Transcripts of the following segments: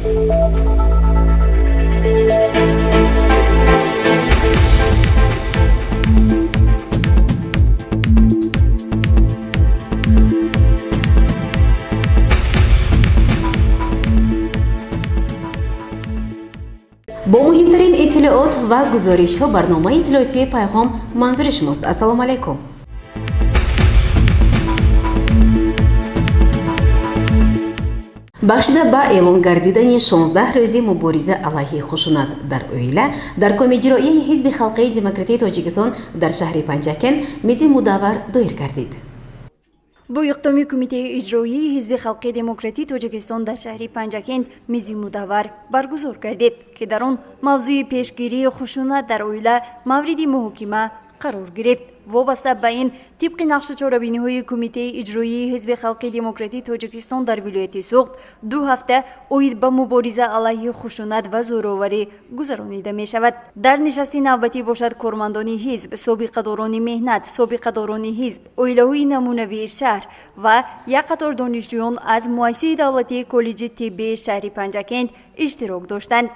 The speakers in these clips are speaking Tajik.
با مهمترین اطلاعات و گزارش ها برنامه اطلاعاتی پیغام منظور شماست. السلام علیکم. бахшида ба эълон гардидани 16 рӯзи мубориза алайҳи хушунат дар оила дар комиҷроияи ҳизби халқии демократии тоҷикистон дар шаҳри панчакент мизи мудаввар доир гардид. бо иқтоми кумитаи иҷроии ҳизби халқии демократии тоҷикистон дар шаҳри панчакент мизи мудаввар баргузор гардид ки дар он мавзӯи пешгирии хушунат дар оила мавриди муҳокима қарор гирифт. вобаста ба ин тибқи нақши чорабиниҳои кумитаи иҷроии ҳизби халқии демократии тоҷикистон дар вилояти суғд 2 ҳафта оид ба мубориза алайҳи хушунат ва зӯроварӣ гузаронида мешавад. дар нишасти навбатӣ бошад кормандони ҳизб, собиқадорони меҳнат, собиқадорони ҳизб, оилаҳои намунавии шаҳр ва як қатор донишҷӯён аз муассисаи давлатии коллеҷи тиббии шаҳри панчакент иштирок доштанд.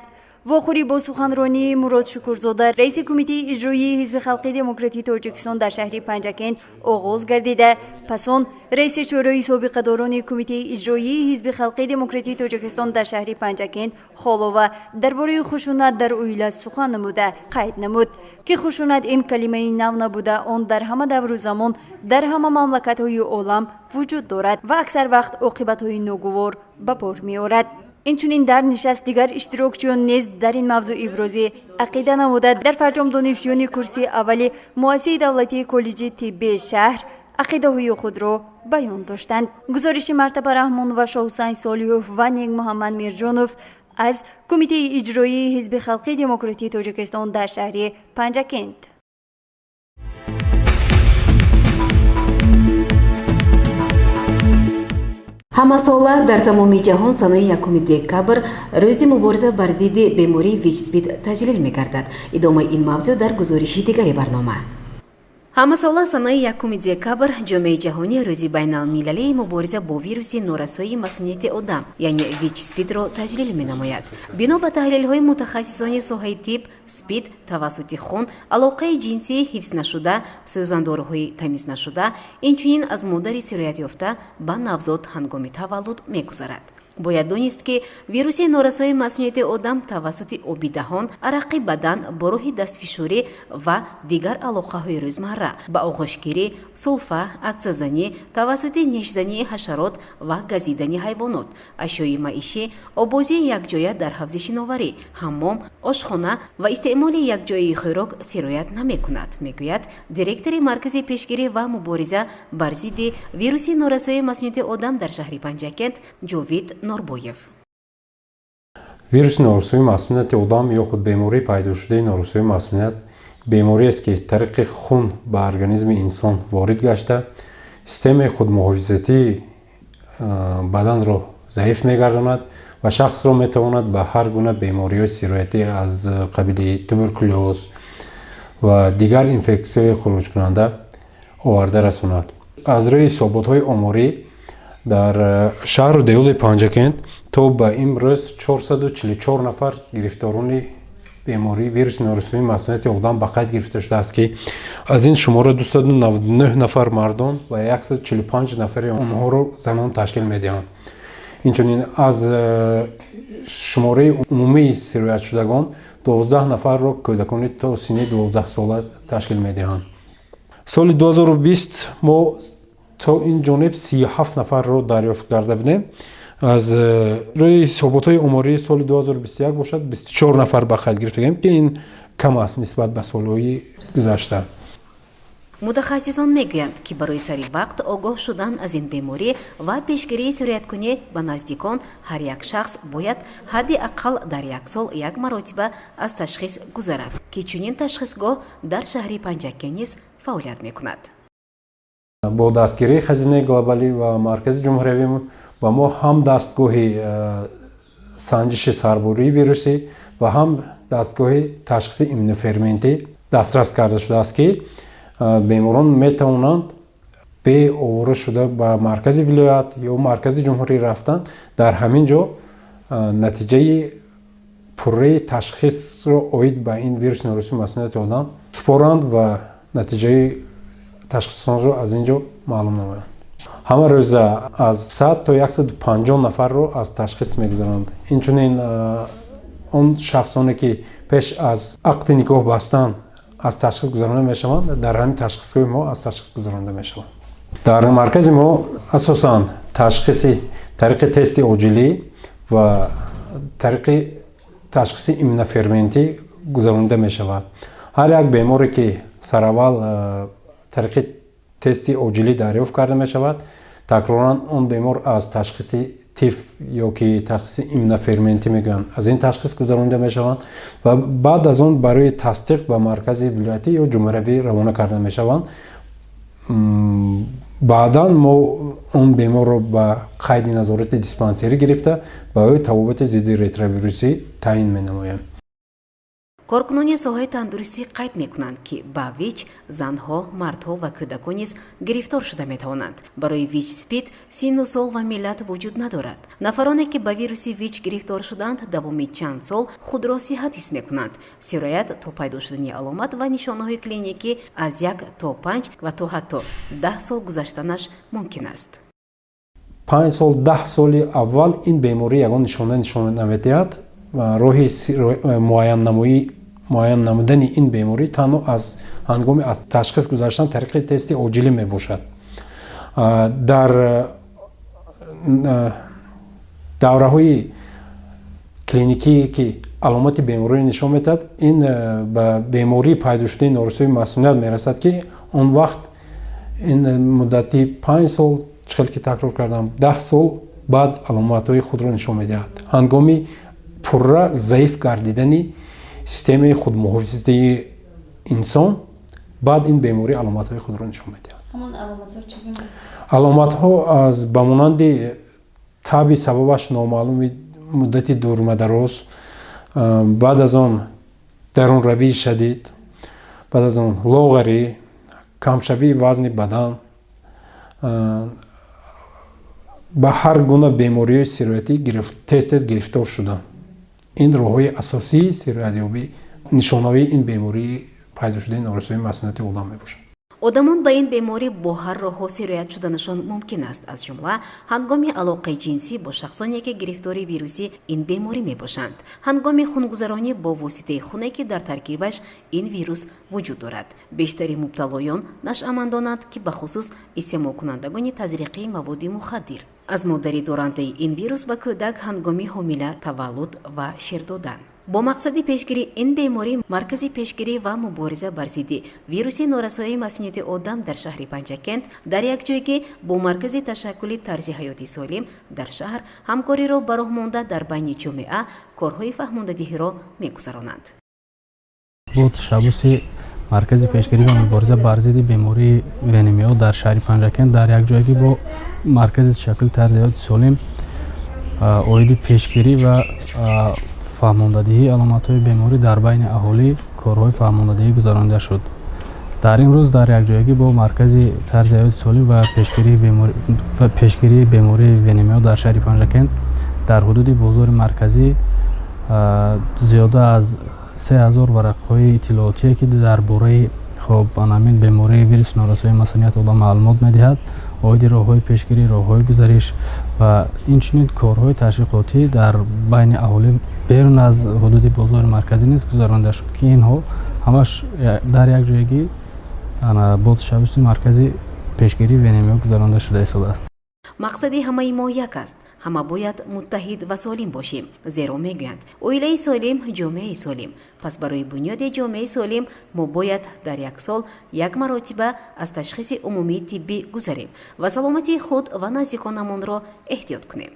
вохӯрӣ бо суханронии Мурод Шукурзода, раиси кумитаи иҷроии ҳизби халқии демократии тоҷикистон дар шаҳри панчакент оғоз гардида, пас он раиси шӯрои собиқадорони кумитаи иҷроии ҳизби халқии демократии тоҷикистон дар шаҳри панчакент холова дар бораи хушунат дар оила сухан намуда қайд намуд ки хушунат ин калимаи нав набуда, он дар ҳама давру замон дар ҳама мамлакатҳои олам вуҷуд дорад ва аксар вақт оқибатҳои ногувор ба бор меорад. инчунин дар нишаст дигар иштирокчиён низ дар ин мавзӯъ ибрози ақида намуда дар фарҷом донишҷӯёни курсии аввали муассисаи давлатии коллеҷи тиббии шаҳр ақидаҳои худро баён доштанд. гузориши Мартаба Раҳмон ва Шоҳусайн Солиҳов ва Нег Муҳаммад Мирҷонов аз кумитаи иҷроии ҳизби халқии демократии тоҷикистон дар шаҳри панчакент. ҳамасола дар тамоми ҷаҳон санаи 1 декабр рӯзи мубориза бар зидди бемории ВИЧ-СПИД таҷлил мегардад. идомаи ин мавзӯъ дар гузориши дигари барнома. ҳамасола санаи 1 декабр ҷомеаи ҷаҳонӣ рӯзи байналмилалии мубориза бо вируси норасоии масунияти одам яъне ВИЧ-СПИД-ро таҷлил менамояд. бино ба таҳлилҳои мутахассисони соҳаи тиб, СПИД тавассути хун, алоқаи ҷинсӣ ҳифзнашуда, сӯзандорҳои тамизнашуда, инчунин аз модари сироятёфта ба навзод ҳангоми таваллуд мегузарад. бояд донист ки вируси норасоии масунияти одам тавассути оби даҳон, арақи бадан бо роҳи дастфишурӣ ва дигар алоқаҳои рӯзмарра ба оғошгирӣ, сулфа, атсазанӣ, тавассути нешзании ҳашарот ва газидани ҳайвонот, ашёи маишӣ, обозии якҷоя дар ҳавзи шиноварӣ, ҳаммом, ошхона ва истеъмоли якҷояи хӯрок сироят намекунад, мегӯяд директори маркази пешгирӣ ва мубориза бар зидди вируси норасоии масунияти одам дар шаҳри Панчакент Ҷовид Норбоев. вируси норасоии масунияти одам ё худ бемории пайдошудаи норасоии масуният бемориест ки тариқи хун ба организми инсон ворид гашта системаи худмуҳофизатии баданро заиф мегардонад ва шахсро метавонад ба ҳар гуна бемориҳои сироятӣ аз қабили туберкулёз ва дигар инфексияҳои хуруҷкунанда оварда расонад. аз рӯи ҳисоботҳои оморӣ дар шаҳру деҳоти Панчакент то ба имрӯз 444 нафар гирифторони бемории вируси норасоии масунияти одам ба қайд гирифта шудааст ки аз ин шумора 299 нафар мардон ва 145 нафари онҳоро занон ташкил медиҳанд. инчунин аз шумораи умумии сироятшудагон 12 нафарро кӯдакони то синни 12 сола ташкил медиҳанд. соли 2020 мо то ин ҷониб 37 нафарро дарёфт карда будем. аз рӯи ҳисоботҳои омории соли 2021 бошад 24 нафар ба қайд гирифтагем ки ин кам аст нисбат ба солҳои гузашта. мутахассисон мегӯянд ки барои сари вақт огоҳ шудан аз ин беморӣ ва пешгирии сирояткунӣ ба наздикон ҳар як шахс бояд ҳадди аққал дар як сол як маротиба аз ташхис гузарад ки чунин ташхисгоҳ дар шаҳри Панчакент низ фаъолият мекунад. бо дастгирии хазинаи глобалӣ ва маркази ҷумҳуриявӣ ба мо ҳам дастгоҳи санҷиши сарбории вирусӣ ва ҳам дастгоҳи ташхиси иммуноферментӣ дастрас карда шудааст ки беморон метавонанд бе овора шуда ба маркази вилоят ё маркази ҷумҳурӣ рафтан дар ҳамин ҷо натиҷаи пурраи ташхисро оид ба ин вируси норасои масмумияти одам супоранд ва натиҷаи ташхисонро аз ин ҷо маълум намоянд. ҳама рӯза аз 100 то 150 нафарро аз ташхис мегузаранд. Инчунин он шахсоне ки пеш аз ақди никоҳ бастан аз ташхис гузаронда мешаванд, дар ҳамин ташхисҳои мо аз ташхис гузаронда мешаванд. дар маркази мо асосан ташхиси тариқи тести оҷилӣ ва тариқи ташхиси иммуноферменти гузаронда мешавад. ҳар як беморе ки сараввал тариқи тести оҷилӣ дарёфт карда мешавад, такроран он бемор аз ташхиси тиф ё ки ташхиси иммуноферменти мегӯянд, аз ин ташхис гузаронда мешаванд ва баъд аз он барои тасдиқ ба маркази вилоятӣ ё ҷумҳуриявӣ равона карда мешаванд. баъдан мо он беморро ба қайди назорати диспансерӣ гирифта барои табобати зидди ретровирусӣ таъин менамоем. коркунони соҳаи тандурустӣ қайд мекунанд ки ба вич занҳо, мардҳо ва кӯдакон низ гирифтор шуда метавонанд. барои вич спид синну сол ва миллат вуҷуд надорад. нафароне ки ба вируси вич гирифтор шуданд давоми чанд сол худро сиҳат ҳис мекунанд. сироят то пайдо шудани аломат ва нишонаҳои клиникӣ аз 1 то 5 ва то ҳатто 10 сол гузаштанаш мумкин аст. 5 сол 10 соли аввал ин беморӣ ягон нишона нишон намедиҳад. роҳи муайян намудани ин беморӣ танҳо аз ҳангоми аз ташхис гузаштан тариқи тести оҷилӣ мебошад. дар давраҳои клиникие ки аломати беморӣ нишон медиҳад, ин ба бемории пайдошудаи норасои масмумият мерасад ки он вақт ин муддати 5 сол чхел ки такрор кардам 10 сол баъд аломатҳои худро нишон медиҳад. ҳангоми пурра заиф гардидани системаи худмуҳофизатии инсон баъд ин беморӣ аломатҳои худро нишон медиҳад. аломатҳо аз ба монанди таби сабабаш номаълуми муддати дурмадароз, баъд аз он дарунравии шадид, баъд аз он лоғарӣ, камшавии вазни бадан, ба ҳар гуна бемориҳои сироятӣ тез гирифтор шуда. ин роҳҳои асосии сироятёбӣ нишонаҳои ин бемории пайдошудаи норасои масмумияти одам мебошад. одамон ба ин беморӣ бо ҳар роҳҳо сироят шуданашон мумкин аст, аз ҷумла ҳангоми алоқаи ҷинсӣ бо шахсоне ки гирифтори вируси ин беморӣ мебошанд, ҳангоми хунгузаронӣ бо воситаи хуне ки дар таркибаш ин вирус вуҷуд дорад. бештари мубталоён нашъамандонанд ки ба хусус истеъмолкунандагони тазриқии маводи мухаддир, аз модари дорандаи ин вирус ба кӯдак ҳангоми ҳомила, таваллуд ва шир додан. бо мақсади пешгирии ин беморӣ маркази пешгирӣ ва мубориза бар зидди вируси норасоии масмумияти одам дар шаҳри панчакент дар якҷойгӣ бо маркази ташаккули тарзи ҳаёти солим дар шаҳр ҳамкориро ба роҳ монда дар байни ҷомеа корҳои фаҳмондадиҳиро мегузаронанд. бо ташаббуси маркази пешгирӣ ва мубориза бар зидди бемории венемиё дар шаҳри панчакент дар якҷойгӣ бо маркази ташаккули тарзи ҳаёти солим оиди пешгирӣ ва фаҳмондадиҳии аломатҳои беморӣ дар байни аҳолӣ корҳои фаҳмондадиҳӣ гузаронида шуд. дар имрӯз дар якҷойгӣ бо маркази тарзи ҳаёти солим ва пешгирии бемории венемиё дар шаҳри панчакент дар ҳудуди бозори марказӣ зиёда аз 3000 варақҳои иттилоотие ки дар бораи ҳамин бемории вируси норасоии масмумияти одам маълумот медиҳад, оиди роҳҳои пешгирӣ, роҳҳои гузариш ва инчунин корҳои ташвиқотӣ дар байни аҳолӣ берун аз ҳудуди бозори марказӣ низ гузаронида шуд ки инҳо ҳамаш дар якҷойгӣ бо ташаббуси маркази пешгирии венемиё гузаронида шуда истодааст. мақсади ҳамаи мо як аст. ҳама бояд муттаҳид ва солим бошем, зеро мегӯянд оилаи солим ҷомеаи солим. пас барои бунёди ҷомеаи солим мо бояд дар як сол як маротиба аз ташхиси умумии тиббӣ гузарем ва саломатии худ ва наздиконамонро эҳтиёт кунем.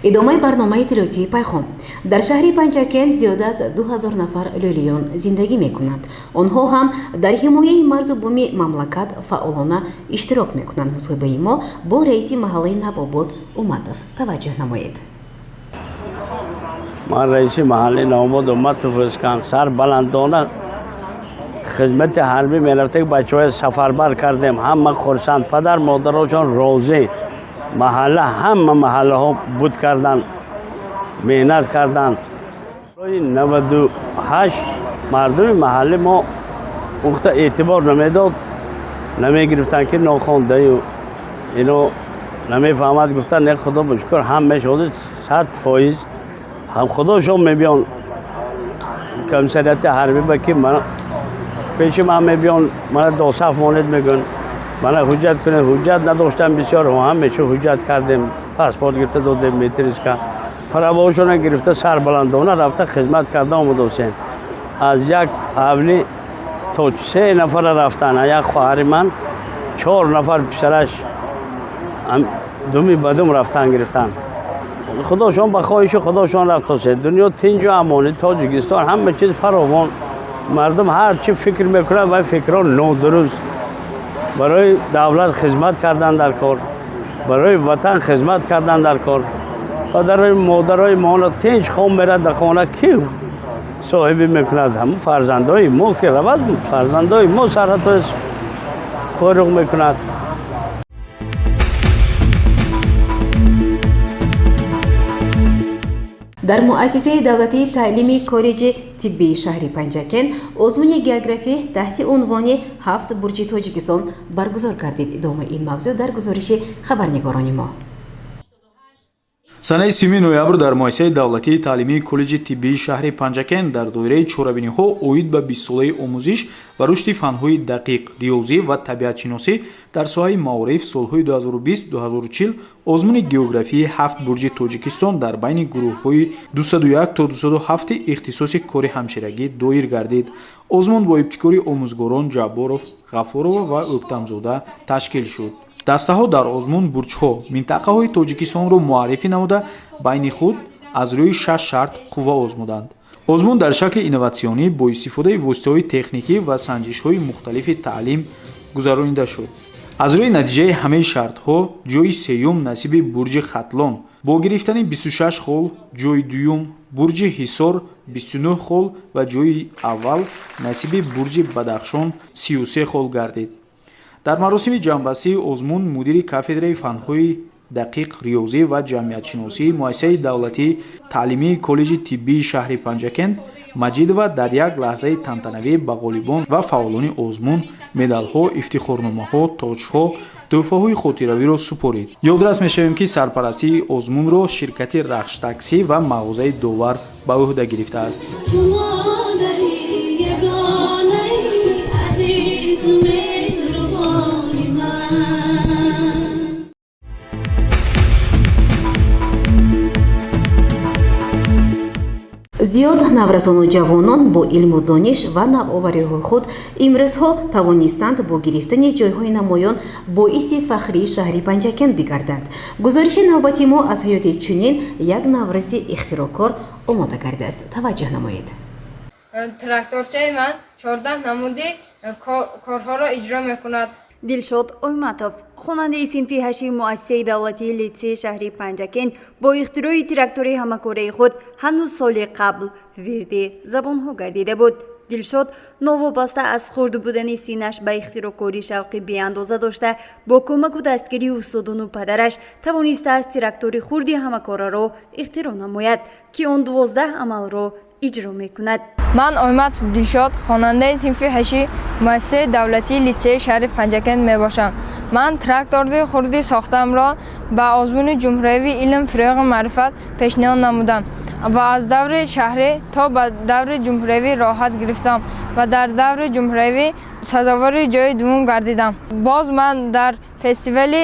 идомаи барномаи иттилоотии пайгом. дар шаҳри панчакент зиёда аз 2000 нафар лӯлиён зиндагӣ мекунанд. онҳо ҳам дар ҳимояи марзу буми мамлакат фаъолона иштирок мекунанд. мусоҳибаи мо бо раиси маҳаллаи Навобод Уматов. таваҷҷӯҳ намоед. ман раиси маҳаллаи Навобод Уматов ҳастам. сар баландона خدمت حربی میرفته که بچه‌های سفربر کردیم، همه خرسند، پدر مادرشان راضی. محله همه محله ها بود کردن، مهنت کردن. 98 مردم محله ما وقت اعتبار نمیداد، نمیگرفتن که ناخوانده و اینو نمیفهمد. گفتن نه خدا بشکر هم میشود 100%. هم خداشون میبیان کمیسریت حربی بکی من پیش من میبیان، من دو صف ماند میگن من حجت کنه. حجت نداشتم بسیار، هم میشه حجت کردیم، پاسپورت گرفته دادیم میتریس که پراباشون گرفته سر بلندانه رفته خدمت کرده آمده حسین. از یک حولی تا 3 نفر رفتن، یک خواهر من 4 نفر پسرش دومی بدوم رفتن گرفتن. خداشون بخواهش خداشون رفت حسین. دنیا تنج و امانی تاجیکستان همه چیز فراوان. مردم هر چی فکر میکنن و فکران نادرست. برای دولت خدمت کردن در کار، برای وطن خدمت کردن در کار. پدرای مادرای ما تنج خام میره در خانه کی صاحبی میکند؟ هم فرزندای ما که رود، فرزندای ما سرطان خورق میکند. در مؤسسه دولتی تعلیمی کالج طبی شهر پنجکент آزمون گئوگرافی تحت عنوان 7 برج تاجیکستان برگزار کردید. ادامه این موضوع در گزارش خبرنگاران ما. санаи 3 ноябр дар муассисаи давлатии таълимии коллеҷи тиббии шаҳри панчакент дар доираи чорабиниҳо оид ба 20 солаи омӯзиш ва рушди фанҳои дақиқ, риёзӣ ва табиатшиносӣ дар соҳаи маориф солҳои 2020-2040 озмуни географии 7 бурҷи тоҷикистон дар байни гурӯҳҳои 201 то 207 ихтисоси кори ҳамширагӣ доир гардид. озмун бо ибтикори омӯзгорон ҷабборов, ғафурова ва ӯктамзода ташкил шуд. дастаҳо дар озмун бурҷҳо минтақаҳои тоҷикистонро муаррифӣ намуда байни худ аз рӯи 6 шарт қувва озмуданд. озмун дар шакли инноватсионӣ бо истифодаи воситаҳои техникӣ ва санҷишҳои мухталифи таълим гузаронида шуд. аз рӯи натиҷаи ҳамаи шартҳо ҷойи сеюм насиби бурҷи хатлон бо гирифтани 26 хол, ҷойи дуюм бурҷи ҳисор 29 хол ва ҷойи аввал насиби бурҷи бадахшон 33 хол гардид. дар маросими ҷамъбастии озмун мудири кафедраи фанҳои дақиқ, риёзӣ ва ҷамъиятшиносии муассисаи давлатии таълимии коллеҷи тиббии шаҳри панчакент маҷидова дар як лаҳзаи тантанавӣ ба ғолибон ва фаъолони озмун медалҳо, ифтихорномаҳо, тоҷҳо, тӯҳфаҳои хотиравиро супорид. ёдрас мешавем ки сарпарастии озмунро ширкати рахш таксӣ ва мағозаи довар ба ӯҳда гирифтааст. زیاد نورسان و جوانان با علم و دانش و نوآوری‌های خود امروزها توانستند با گرفتن جایهای نمایان باعث فخری شهر پنجکент بگردند. گزارش نوبتی ما از حیات چنین یک نورس اختراعکار آماده کرده است. توجه نمایید. تراکتورچه من 14 نمودی کارها را اجرا میکند. دلشاد اویماتوف خواننده صنف 8 مؤسسه دولتی لیسه شهری پنجکент با اختراع تراکتور همکاره خود هنوز سال قبل ورد زبانها گردیده بود. دلشاد نوابسته از خرد بودن سینش به اختراعکاری شوقی بی‌اندازه داشته با کمک و دستگیری استادان و پدرش توانسته از تراکتور خرد همکاره را اختراع نماید که آن 12 عمل را اجرا میکند. من اویمات دلشاد خواننده صنف 8 مؤسسه دولتی لیسه شهر پنجکент میباشم. من تراکتور خردی ساختم را به آزمون جمهوری علم فروغ معرفت پیشنهاد نمودم و از دور شهری تا به دور جمهوری راحت گرفتم و در دور جمهوری سزاوار جای دوم گردیدم. باز من در فستیوال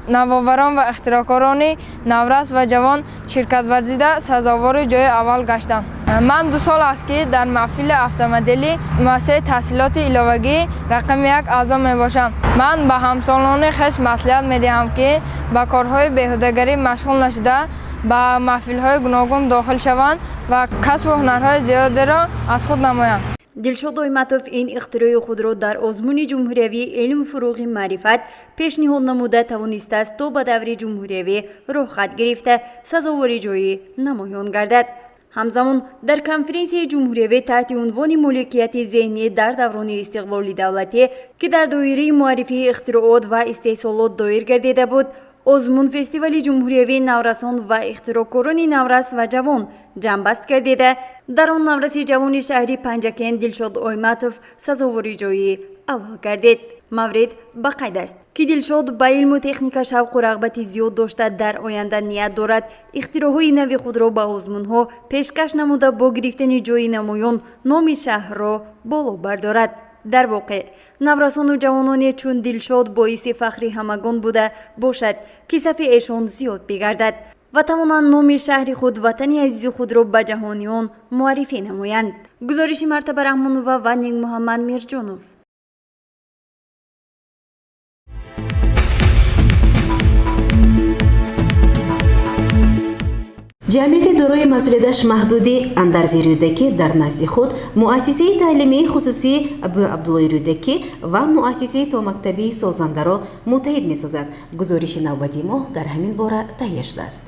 نوآوران و اختراعکاران نورس و جوان شرکت ورزیده سزاوار جای اول گشتم. من 2 سال است که در محفل افتامدلی مؤسسه تحصیلات علاوگی رقم 1 اعضا می باشم. من به همسالان خویش مصلحت می دهم که با کارهای بیهوده‌گری مشغول نشده به محفل‌های گوناگون داخل شوند و کسب هنرهای زیادی را از خود نمایند. دلشاد اویماتوف این اختراع خود را در آزمون جمهوری علم فروغ معرفت پیشنهاد نموده توانسته است تا به دور جمهوری رخصت گرفته سزاوار جای نمایان گردد. ҳамзамон дар конференсияи ҷумҳуриявӣ таҳти унвони моликияти зеҳнӣ дар даврони истиқлоли давлатӣ ки дар доираи муаррифии ихтироот ва истеҳсолот доир гардида буд, озмун фестивали ҷумҳуриявии наврасон ва ихтирокорони наврас ва ҷавон ҷамъбаст гардида, дар он навраси ҷавони шаҳри панчакент Дилшод Ойматов сазовори ҷойи аввал гардид. маврид ба қайд аст ки Дилшод ба илму техника шавқу рағбати зиёд дошта дар оянда ният дорад ихтироҳои нави худро ба озмунҳо пешкаш намуда бо гирифтани ҷои намоён номи шаҳрро боло бардорад. дар воқеъ наврасону ҷавононе чун Дилшод боиси фахри ҳамагон буда бошад ки сафи эшон зиёд бигардад ва тавонанд номи шаҳри худ, ватани азизи худро ба ҷаҳониён муаррифӣ намоянд. гузориши Мартаба Раҳмонова ва Нигмуҳаммад Мирҷонов. ҷамъияти дорои масъулияташ маҳдуди андарзи рӯдакӣ дар назди худ муассисаи таълимии хусусӣ Абу Абдуллои рӯдакӣ ва муассисаи томактабии созандаро муттаҳид месозад. гузориши навбатии мо дар ҳамин бора таҳия шудааст.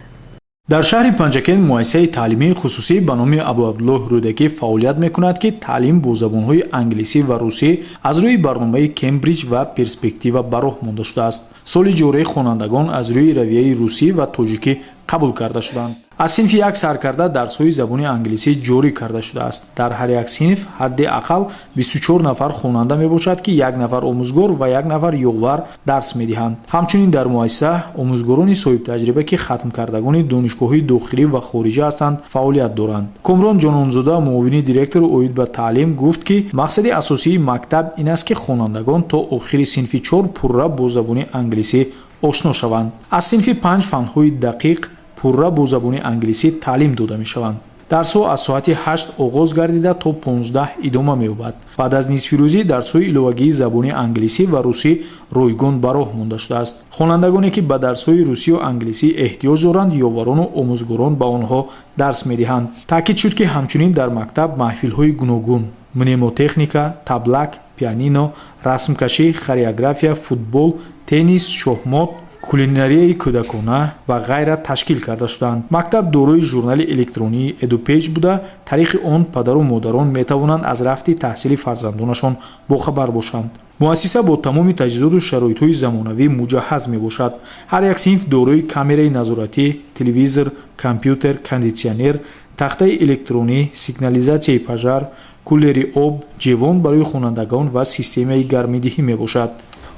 дар шаҳри панчакент муассисаи таълимии хусусӣ ба номи Абу Абдуллоҳ рӯдакӣ фаъолият мекунад ки таълим бо забонҳои англисӣ ва русӣ аз рӯи барномаи Кембриҷ ва перспектива ба роҳ монда шудааст. соли ҷорӣ хонандагон аз рӯи равияи русӣ ва тоҷикӣ қабул карда шуданд. аз синфи як саркарда дарсҳои забони англисӣ ҷорӣ карда шудааст. дар ҳар як синф ҳадди ақал 24 нафар хонанда мебошад ки як нафар омӯзгор ва як нафар ёғвар дарс медиҳанд. ҳамчунин дар муассиса омӯзгорони соҳибтаҷриба ки хатмкардагони донишгоҳҳои дохилӣ ва хориҷӣ ҳастанд фаъолият доранд. Комрон Ҷононзода, муовини директори оид ба таълим, гуфт ки мақсади асосии мактаб ин аст ки хонандагон то охири синфи 4 пурра бо забони англисӣ ошно шаванд. аз синфи 5 фанҳои дақиқ пурра бо забони англисӣ таълим дода мешаванд. дарсҳо аз соати 8 оғоз гардида то 15 идома меёбад. баъд аз нисфирӯзӣ дарсҳои иловагии забони англисӣ ва русӣ ройгон ба роҳ монда шудааст. хонандагоне ки ба дарсҳои русию англисӣ эҳтиёҷ доранд, ёварону омӯзгорон ба онҳо дарс медиҳанд. таъкид шуд ки ҳамчунин дар мактаб маҳфилҳои гуногун мнемотехника, таблак, пианино, расмкашӣ, хореография, футбол, теннис, шоҳмот, кулинарияи кӯдакона ва ғайра ташкил карда шуданд. мактаб дорои журнали электронии эдупеҷ буда, тариқи он падару модарон метавонанд аз рафти таҳсили фарзандонашон бохабар бошанд. муассиса бо тамоми таҷҳизоту шароитҳои замонавӣ муҷаҳҳаз мебошад. ҳар як синф дорои камераи назоратӣ, телевизор, компютер, кондитсионер, тахтаи электронӣ, сигнализатсияи пажар, кулери об, ҷевон барои хонандагон ва системаи гармидиҳӣ мебошад.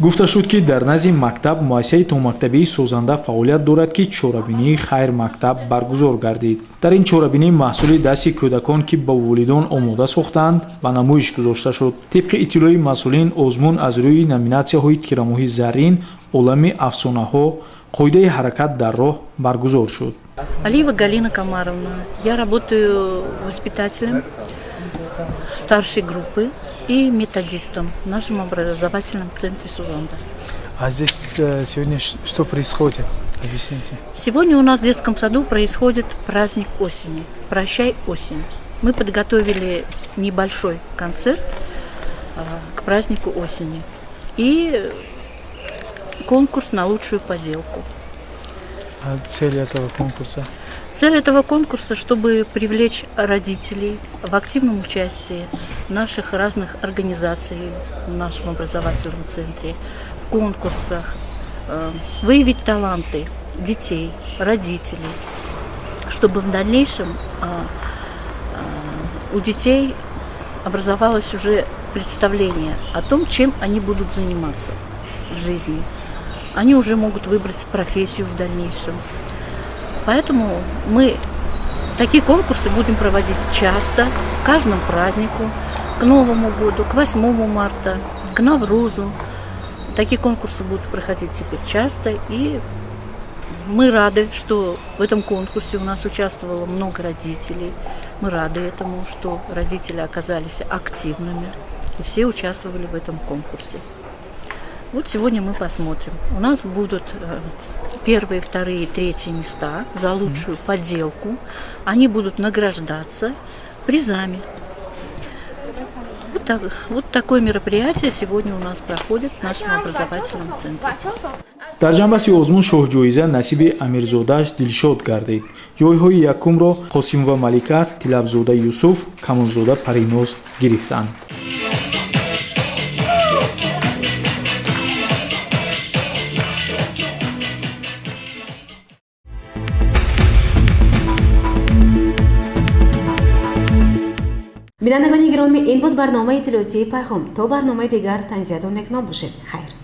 гуфта шуд ки дар назди мактаб муассисаи томактабии созанда фаъолият дорад ки чорабинии хайр мактаб баргузор гардид. дар ин чорабинӣ маҳсули дасти кӯдакон ки ба волидон омода сохтаанд ба намоиш гузошта шуд. тибқи иттилои масъулин, озмун аз рӯи номинатсияҳои тирамоҳи заррин, олами афсонаҳо, қоидаи ҳаракат дар роҳ баргузор шуд. Алиева Галина Камаровна. Я работаю воспитателем старшей группы и методистом в нашем образовательном центре Сузанда. А здесь сегодня что происходит? Объясните. Сегодня у нас в детском саду происходит праздник осени. Прощай, осень. Мы подготовили небольшой концерт к празднику осени и конкурс на лучшую поделку. А цель этого конкурса? Цель этого конкурса, чтобы привлечь родителей в активном участии наших разных организаций в нашем образовательном центре, в конкурсах, выявить таланты детей, родителей, чтобы в дальнейшем у детей образовалось уже представление о том, чем они будут заниматься в жизни. Они уже могут выбрать профессию в дальнейшем. Поэтому мы такие конкурсы будем проводить часто, к каждому празднику, к Новому году, к 8 марта, к Наврузу. Такие конкурсы будут проходить теперь часто, и мы рады, что в этом конкурсе у нас участвовало много родителей. Мы рады этому, что родители оказались активными, и все участвовали в этом конкурсе. Вот сегодня мы посмотрим. У нас будут первые, вторые, третьи места за лучшую поделку. Они будут награждаться призами. Вот такое мероприятие сегодня у нас проходит в нашем образовательном центре. дар ҷанбаси озмун шоҳҷоиза насиби амирзодаш дилшод гардид. ҷойҳои якумро қосимова малика, тилабзода юсуф, камолзода париноз гирифтанд. бинандагони гиромӣ, ин буд барномаи иттилоотии Пайгом. То барномаи дигар танзиятон некунон бошед. хайр.